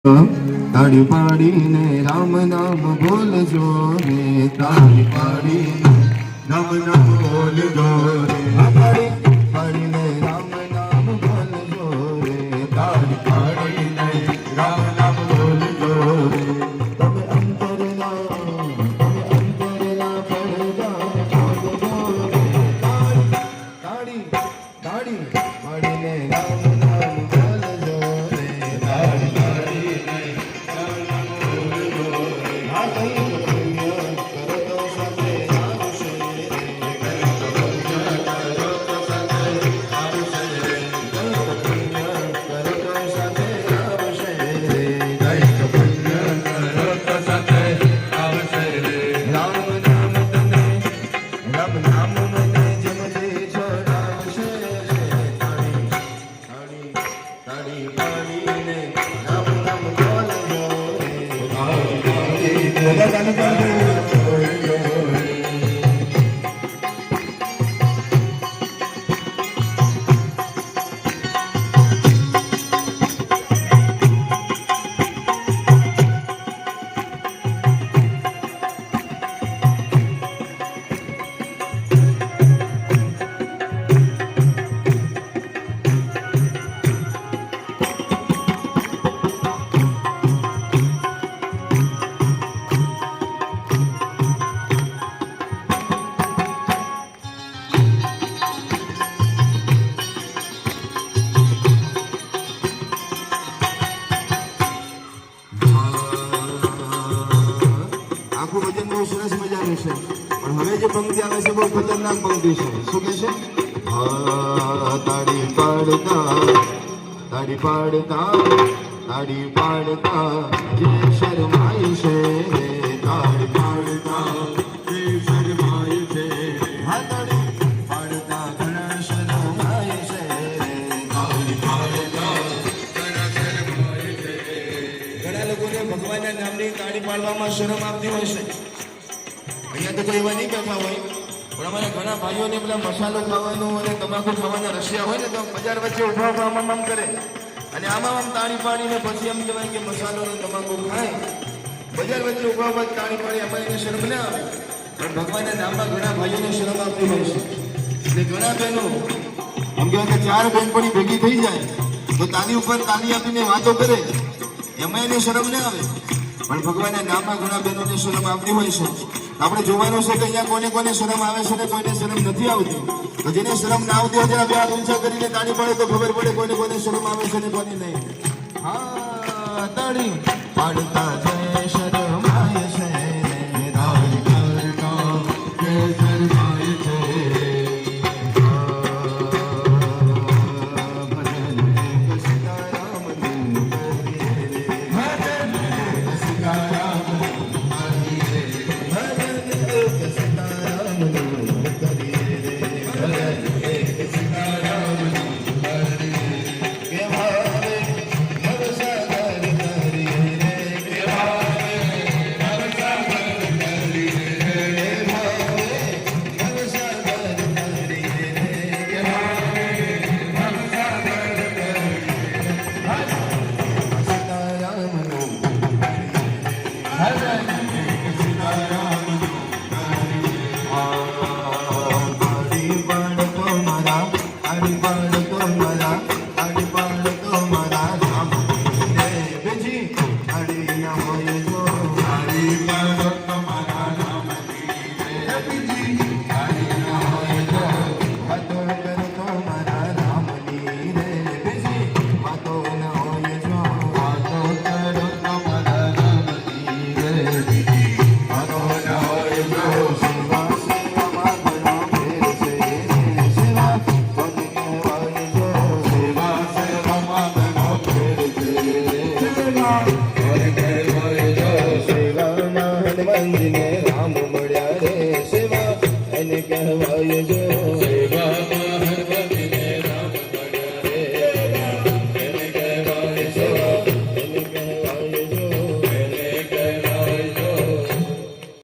તાળી પાડીને રામ નામ બોલજો રે, તાળી પાડીને રામ નામ બોલજો રે, તાળી પાડીને રામ નામ બોલજો રે, તાળી પાડીને રામ નામ બોલજો રે. તમે અંતરના પડદા બોલજો રે, તાળી તાળી પાડીને રામ નામ બોલજો રે, તાળી સરસ મજાનું છે, પણ હવે જે પંક્તિ આવે છે બહુ ખતરનાક પંક્તિ છે. શું કે છે? તાળી પાડતા તાળી પાડતા તાળી પાડતા જે શરમાય છે, તાળી પાડતા જે શરમાય છે, તાળી પાડતા ઘણા શરમાય છે, તાળી પાડતા ઘણા શરમાય છે. ઘણા લોકોને ભગવાનના નામની તાળી પાડવામાં શરમ આવતી હોય છે. અહીંયા તો કોઈ એવા નહીં બેઠા હોય, પણ અમારા ઘણા ભાઈઓને પેલા મસાલો ખાવાનું અને તમાકુ ખાવાના રશિયા હોય ને તો બજાર વચ્ચે ઉભા ઉભા આમ કરે અને આમ તાળી પાડીને પછી એમ કહેવાય કે મસાલો અને તમાકુ ખાય. બજાર વચ્ચે ઉભા ઉભા તાળી પાડી અમારે એને શરમ ના આવે, પણ ભગવાનના નામમાં ઘણા ભાઈઓને શરમ આવતી હોય છે. એટલે ઘણા બહેનો એમ કહેવાય કે ચાર બહેનપણી ભેગી થઈ જાય તો તાલી ઉપર તાલી આપીને વાતો કરે, એમાં એને શરમ ના આવે, પણ ભગવાનના નામમાં ઘણા બહેનોને શરમ આવતી હોય છે. આપણે જોવાનું છે કે અહીંયા કોને કોને શરમ આવે છે ને કોઈને શરમ નથી આવતી. તો જેને શરમ ના આવતી હોય જરા બે હાથ ઊંચા કરીને તાળી પડે તો ખબર પડે કોને કોને શરમ આવે છે ને કોને નહીં. હા, તાળી પાડતા જય શરમાય છે, તાળી પાડતા જય શરમાય છે. રામ મળ્યા રે સેવા એને કહેવાય જો સેવા